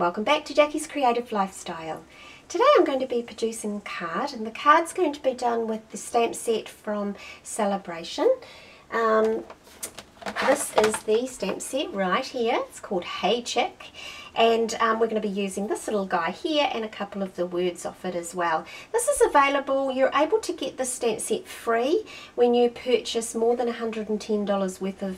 Welcome back to Jackie's Creative Lifestyle. Today I'm going to be producing a card, and the card's going to be done with the stamp set from Celebration. This is the stamp set right here. It's called Hey Chick, and we're going to be using this little guy here and a couple of the words off it as well. This is available. You're able to get the stamp set free when you purchase more than $110 worth of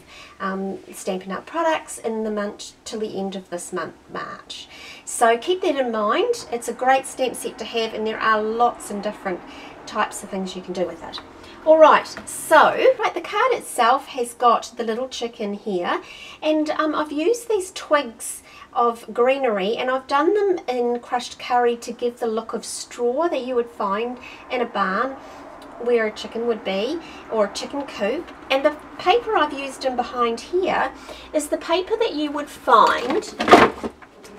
Stampin' Up! Products in the month till the end of this month, March. So keep that in mind. It's a great stamp set to have, and there are lots and different types of things you can do with it. Alright, so the card itself has got the little chicken here, and I've used these twigs of greenery, and I've done them in crushed curry to give the look of straw that you would find in a barn where a chicken would be, or a chicken coop. And the paper I've used in behind here is the paper that you would find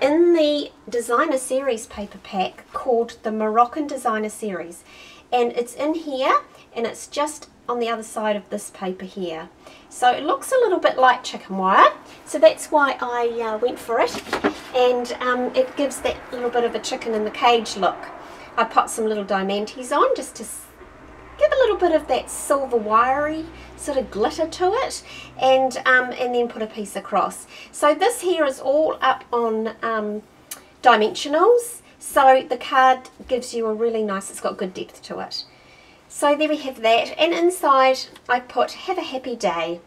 in the Designer Series paper pack called the Moroccan Designer Series, and it's in here, and it's just on the other side of this paper here. So it looks a little bit like chicken wire, so that's why I went for it, and it gives that little bit of a chicken in the cage look. I put some little diamantes on just to give a little bit of that silver wiry sort of glitter to it, and then put a piece across. So this here is all up on dimensionals, so the card gives you a really nice, it's got good depth to it. So there we have that, and inside I put have a happy day.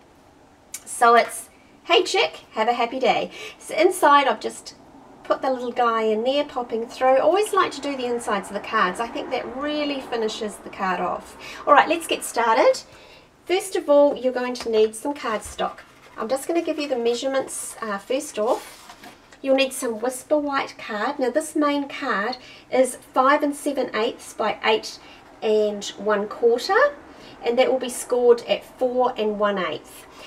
So it's hey chick, have a happy day. So inside I've just put the little guy in there popping through. I always like to do the insides of the cards. I think that really finishes the card off. Alright, let's get started. First of all, you're going to need some cardstock. I'm just going to give you the measurements first off. You'll need some Whisper White card. Now this main card is 5 7/8 by 8 1/4, and that will be scored at 4 1/8.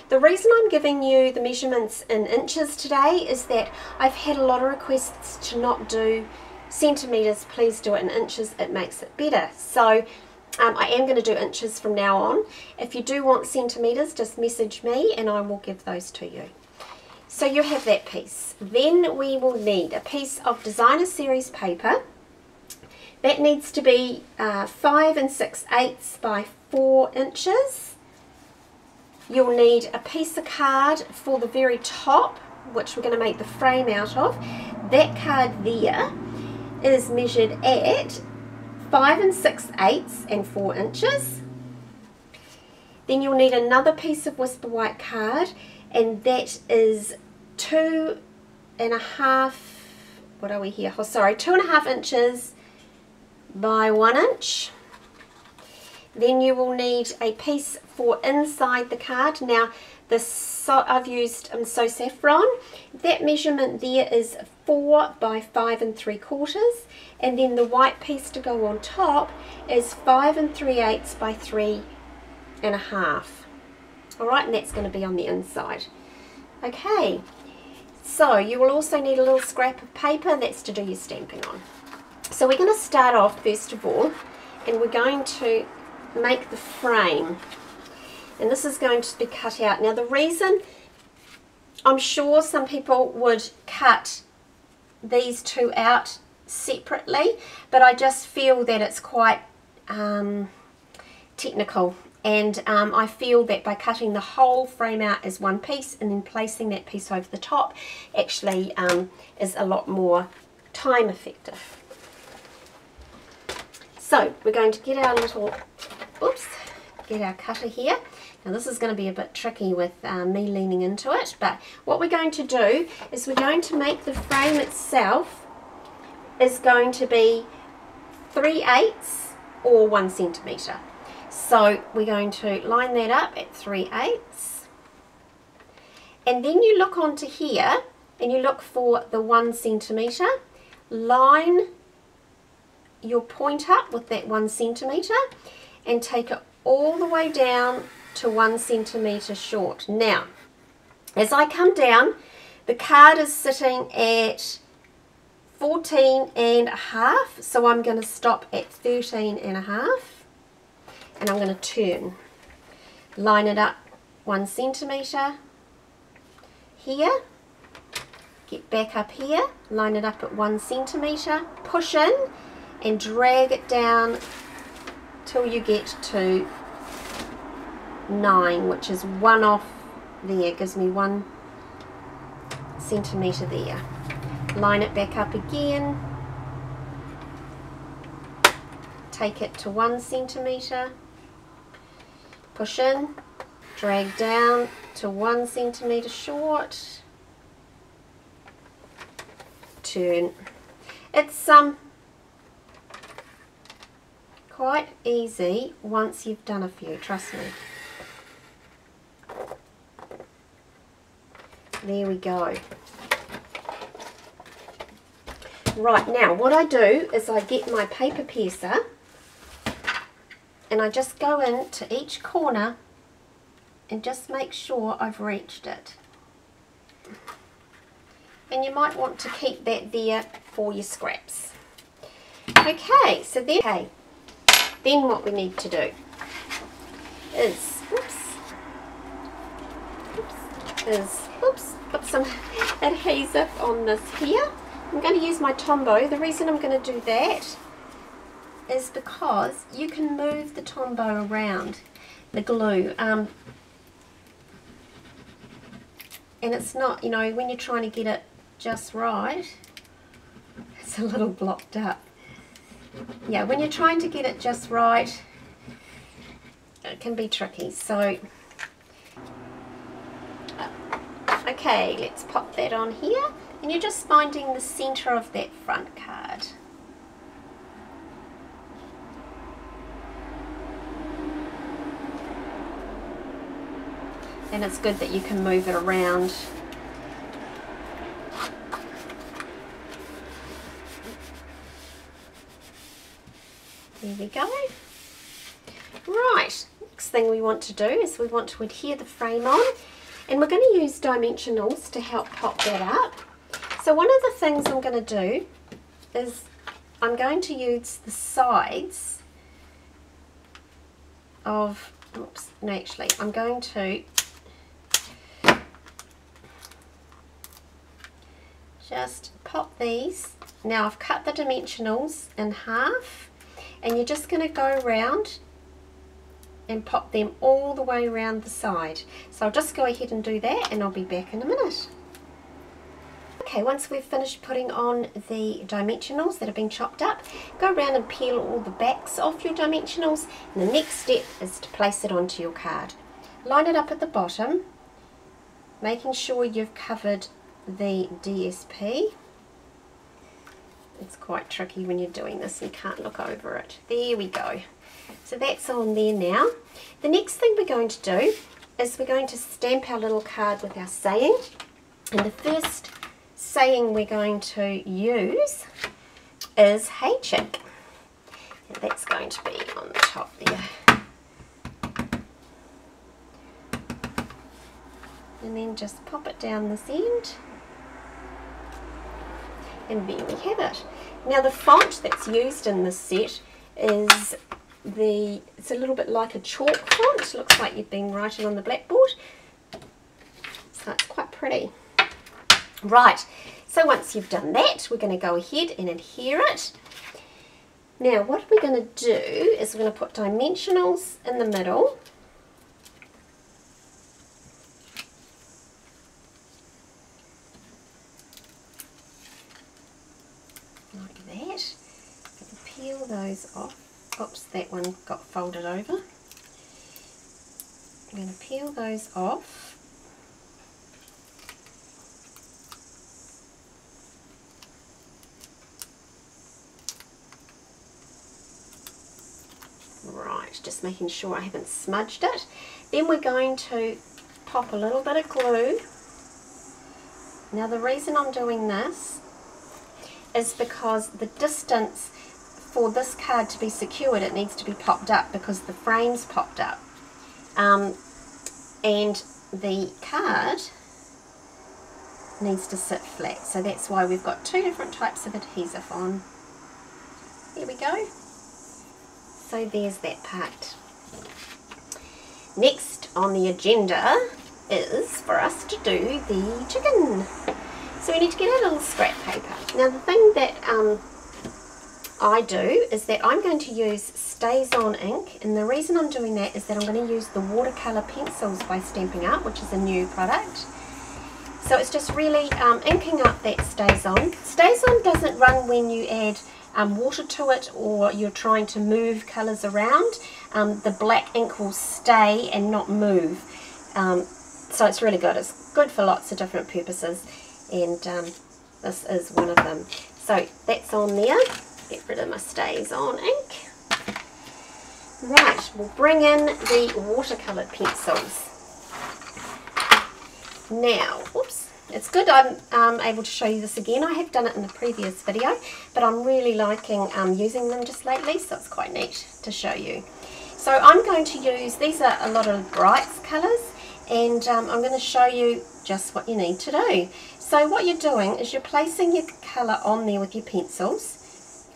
The reason I'm giving you the measurements in inches today is that I've had a lot of requests to not do centimetres. Please do it in inches, it makes it better. So I am going to do inches from now on. If you do want centimetres, just message me and I will give those to you. So you have that piece. Then we will need a piece of Designer Series paper. That needs to be 5 6/8 by 4 inches. You'll need a piece of card for the very top, which we're going to make the frame out of. That card there is measured at 5 6/8 and 4 inches. Then you'll need another piece of Whisper White card, and that is 2 1/2, what are we here? Oh, sorry, 2 1/2 inches by 1 inch. Then you will need a piece for inside the card. Now I've used So Saffron. That measurement there is 4 by 5 3/4, and then the white piece to go on top is 5 3/8 by 3 1/2. Alright, and that's going to be on the inside. Okay, so you will also need a little scrap of paper, that's to do your stamping on. So we're going to start off first of all, and we're going to make the frame, and this is going to be cut out. Now the reason, I'm sure some people would cut these two out separately, but I just feel that it's quite technical, and I feel that by cutting the whole frame out as one piece and then placing that piece over the top actually is a lot more time effective. So we're going to get our little, get our cutter here. Now this is going to be a bit tricky with me leaning into it, but what we're going to do is we're going to make the frame itself is going to be 3/8 or 1 centimetre. So we're going to line that up at 3/8, and then you look onto here and you look for the 1 centimetre. Line your point up with that 1 centimetre and take it all the way down to 1 centimetre short. Now as I come down, the card is sitting at 14 1/2, so I'm going to stop at 13 1/2, and I'm going to turn, line it up 1 centimetre here, Get back up here, line it up at 1 centimetre, push in and drag it down till you get to 9, which is 1 off there, gives me 1 centimetre there. Line it back up again, take it to 1 centimetre, push in, drag down to 1 centimetre short, turn. It's quite easy once you've done a few, trust me. There we go. Right, now what I do is I get my paper piercer and I just go into each corner and just make sure I've reached it. And you might want to keep that there for your scraps. Okay, so then what we need to do is, put some adhesive on this here. I'm going to use my Tombow. The reason I'm going to do that is because you can move the Tombow around, the glue. And it's not, you know, when you're trying to get it just right, it's a little blocked up. Yeah, when you're trying to get it just right, it can be tricky. So, okay, let's pop that on here. And you're just finding the centre of that front card. And it's good that you can move it around. There we go. Right, next thing we want to do is we want to adhere the frame on. And we're going to use dimensionals to help pop that up. So one of the things I'm going to do is I'm going to use the sides of, I'm going to just pop these. Now I've cut the dimensionals in half and you're just going to go around and pop them all the way around the side. So I'll just go ahead and do that and I'll be back in a minute. Okay, once we've finished putting on the dimensionals that have been chopped up, go around and peel all the backs off your dimensionals, and the next step is to place it onto your card. Line it up at the bottom, making sure you've covered the DSP. It's quite tricky when you're doing this, you can't look over it. There we go. So that's on there now. The next thing we're going to do is we're going to stamp our little card with our saying, and the first saying we're going to use is "Hey chick," and that's going to be on the top there. And then just pop it down this end, and there we have it. Now the font that's used in this set is it's a little bit like a chalk font. It looks like you've been writing on the blackboard, so it's quite pretty. Right, so once you've done that, we're going to go ahead and adhere it. Now what we're going to do is we're going to put dimensionals in the middle. Like that. Peel those off. Oops, that one got folded over. I'm going to peel those off. Right, just making sure I haven't smudged it. Then we're going to pop a little bit of glue. Now the reason I'm doing this is because the distance for this card to be secured, it needs to be popped up because the frame's popped up. And the card needs to sit flat, so that's why we've got two different types of adhesive on. There we go. So there's that part. Next on the agenda is for us to do the chicken. So we need to get a little scrap paper. Now the thing that I do is that I'm going to use Stays On ink, and the reason I'm doing that is that I'm going to use the watercolour pencils by Stampin' Up, which is a new product. So it's just really inking up that Stays On. Stays On doesn't run when you add water to it or you're trying to move colours around. The black ink will stay and not move. So it's really good. It's good for lots of different purposes, and this is one of them. So that's on there. Get rid of my Stays On ink. Right, we'll bring in the watercolour pencils. Now, oops, it's good I'm able to show you this again. I have done it in the previous video, but I'm really liking using them just lately, so it's quite neat to show you. So I'm going to use, these are a lot of brights colours, and I'm going to show you just what you need to do. So what you're doing is you're placing your colour on there with your pencils,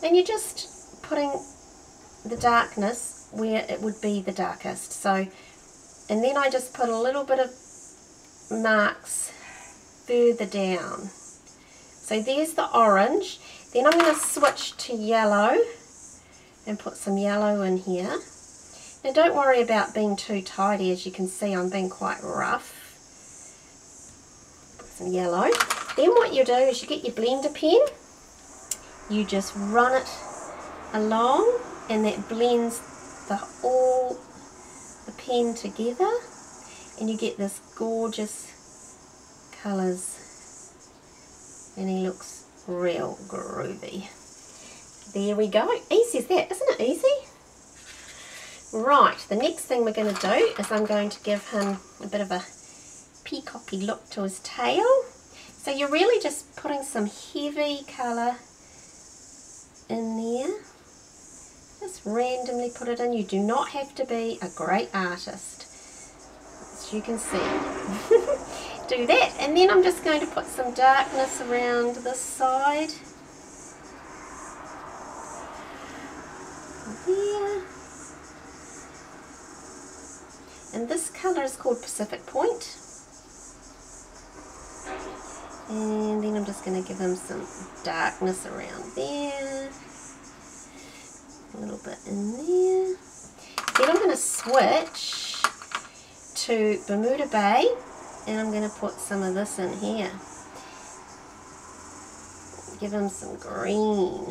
and you're just putting the darkness where it would be the darkest. So, and then I just put a little bit of marks further down. So there's the orange. Then I'm going to switch to yellow and put some yellow in here. Now don't worry about being too tidy. As you can see, I'm being quite rough. Put some yellow. Then what you do is you get your blender pen, you just run it along, and that blends all the pen together, and you get this gorgeous colours, and he looks real groovy. There we go. Easy as that, isn't it easy? Right, the next thing we're going to do is I'm going to give him a bit of a peacocky look to his tail. So you're really just putting some heavy colour in there. Just randomly put it in. You do not have to be a great artist, as you can see. Do that, and then I'm just going to put some darkness around this side. There. And this colour is called Pacific Point. And then I'm just going to give him some darkness around there. A little bit in there. Then I'm going to switch to Bermuda Bay, and I'm going to put some of this in here. Give him some green.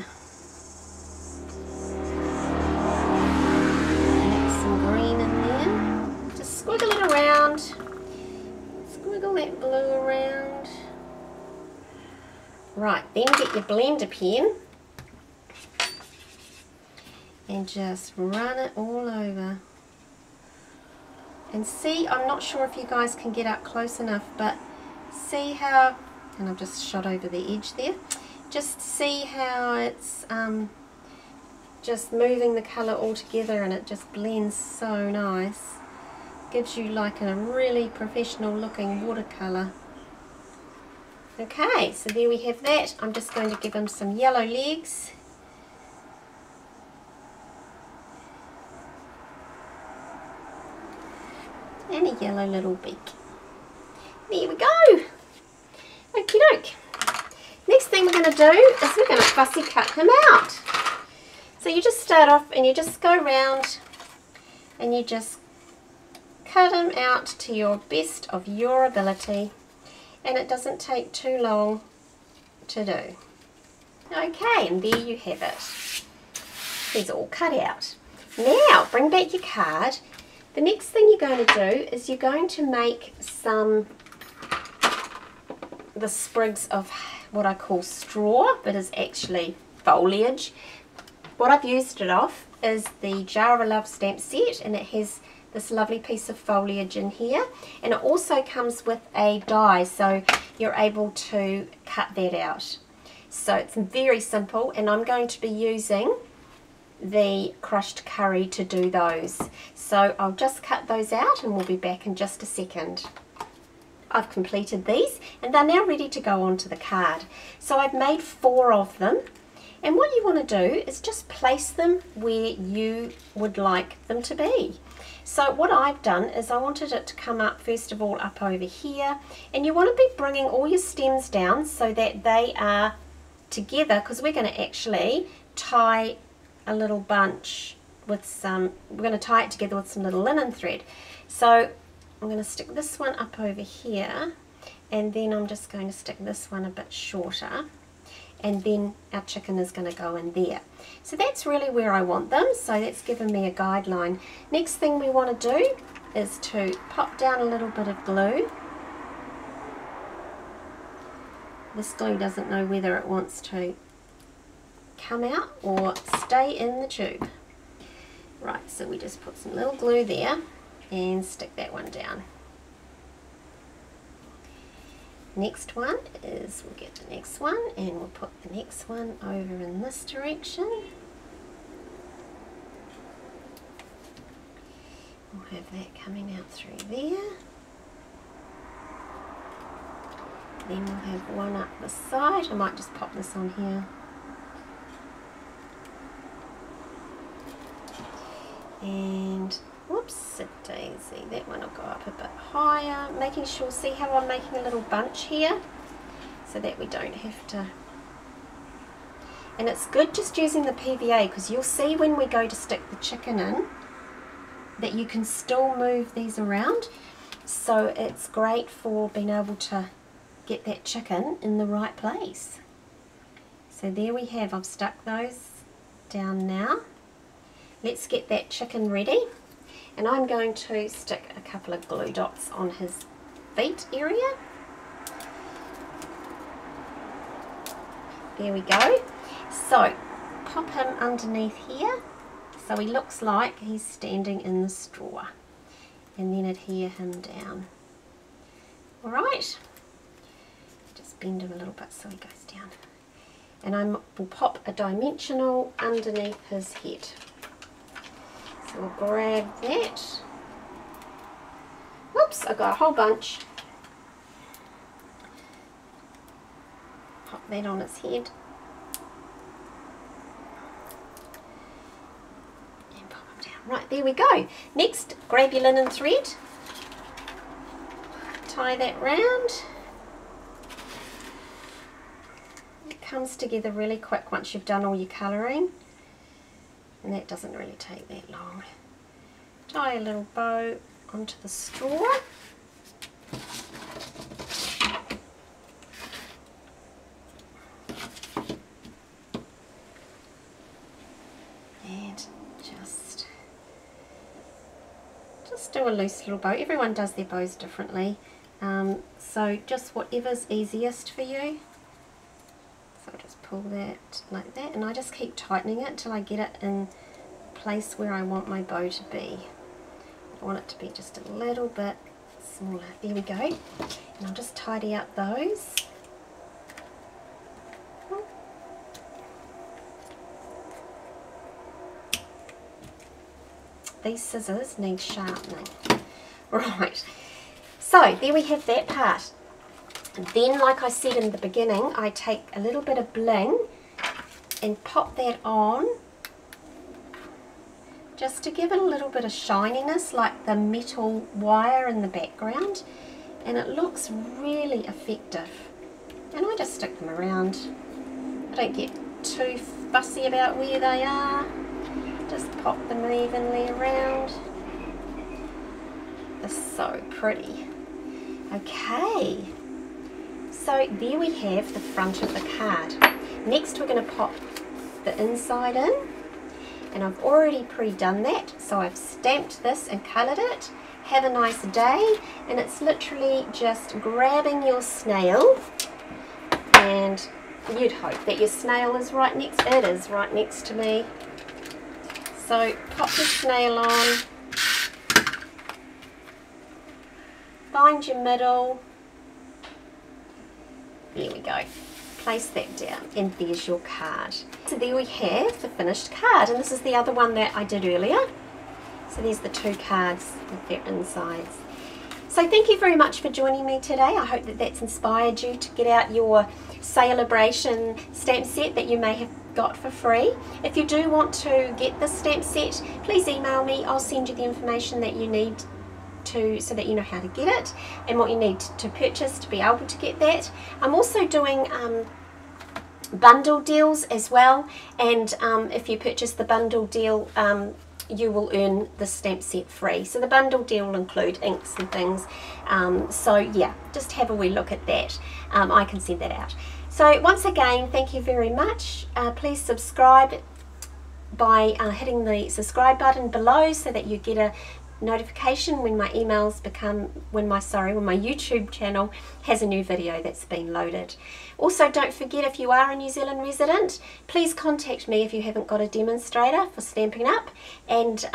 Mix some green in there. Just squiggle it around. Squiggle that blue around. Right, then get your blender pen and just run it all over. And see, I'm not sure if you guys can get up close enough, but see how, and I've just shot over the edge there, just see how it's just moving the colour all together, and it just blends so nice. Gives you like a really professional looking watercolour. Okay, so there we have that. I'm just going to give him some yellow legs. And a yellow little beak. There we go. Okie doke. Next thing we're going to do is we're going to fussy cut him out. So you just start off and you just go round and you just cut him out to your best of your ability. And it doesn't take too long to do. Okay, and there you have it. He's all cut out. Now, bring back your card. The next thing you're going to do is you're going to make the sprigs of what I call straw, but is actually foliage. What I've used it off is the Jar of Love stamp set, and it has this lovely piece of foliage in here, and it also comes with a die, so you're able to cut that out. So it's very simple, and I'm going to be using the crushed curry to do those. So I'll just cut those out and we'll be back in just a second. I've completed these and they're now ready to go onto the card. So I've made 4 of them, And what you want to do is just place them where you would like them to be. So what I've done is I wanted it to come up first of all up over here, and you want to be bringing all your stems down so that they are together, because we're going to actually tie a little bunch with some, we're going to tie it together with some little linen thread. So I'm going to stick this one up over here, and then I'm just going to stick this one a bit shorter, and then our chicken is going to go in there. So that's really where I want them, so that's given me a guideline. Next thing we want to do is to pop down a little bit of glue. This glue doesn't know whether it wants to come out or stay in the tube. Right, so we just put some little glue there and stick that one down. Next one is, we'll get the next one and we'll put the next one over in this direction. We'll have that coming out through there. Then we'll have one up the side. I might just pop this on here. And whoops, a daisy, that one will go up a bit higher, making sure, see how I'm making a little bunch here so that we don't have to. And it's good just using the PVA, because you'll see when we go to stick the chicken in that you can still move these around, so it's great for being able to get that chicken in the right place. So there we have, I've stuck those down now. Let's get that chicken ready, and I'm going to stick a couple of glue dots on his feet area. There we go. So pop him underneath here so he looks like he's standing in the straw, and then adhere him down. Alright, just bend him a little bit so he goes down, and I will pop a dimensional underneath his head. So we'll grab that. Whoops, I got a whole bunch. Pop that on his head. And pop him down. Right, there we go. Next, grab your linen thread. Tie that round. It comes together really quick once you've done all your colouring. And that doesn't really take that long. Tie a little bow onto the straw. And just do a loose little bow. Everyone does their bows differently. So just whatever's easiest for you. So I'll just pull that like that, and I just keep tightening it till I get it in place where I want my bow to be. I want it to be just a little bit smaller. There we go. And I'll just tidy up those. These scissors need sharpening. Right, so there we have that part. And then, like I said in the beginning, I take a little bit of bling and pop that on just to give it a little bit of shininess, like the metal wire in the background, and it looks really effective. And I just stick them around. I don't get too fussy about where they are, just pop them evenly around. They're so pretty. Okay. So there we have the front of the card. Next we're going to pop the inside in, and I've already pre-done that, so I've stamped this and coloured it. Have a nice day, and it's literally just grabbing your snail, and you'd hope that your snail is right next, it is right next to me. So pop the snail on, find your middle. There we go. Place that down, and there's your card. So there we have the finished card, and this is the other one that I did earlier. So there's the two cards with their insides. So thank you very much for joining me today. I hope that that's inspired you to get out your celebration stamp set that you may have got for free. If you do want to get this stamp set, please email me. I'll send you the information that you need so that you know how to get it and what you need to purchase to be able to get that. I'm also doing bundle deals as well, and if you purchase the bundle deal, you will earn the stamp set free. So the bundle deal will include inks and things, so yeah, just have a wee look at that. I can send that out. So once again, thank you very much. Please subscribe by hitting the subscribe button below so that you get a notification when my emails when my YouTube channel has a new video that's been loaded. Also, don't forget, if you are a New Zealand resident, please contact me if you haven't got a demonstrator for Stampin' Up, and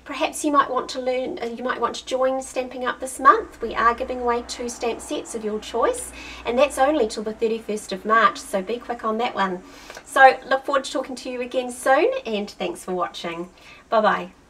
perhaps you might want to learn, you might want to join Stampin' Up this month. We are giving away 2 stamp sets of your choice, and that's only till the 31st of March, so be quick on that one. So look forward to talking to you again soon, and thanks for watching. Bye bye.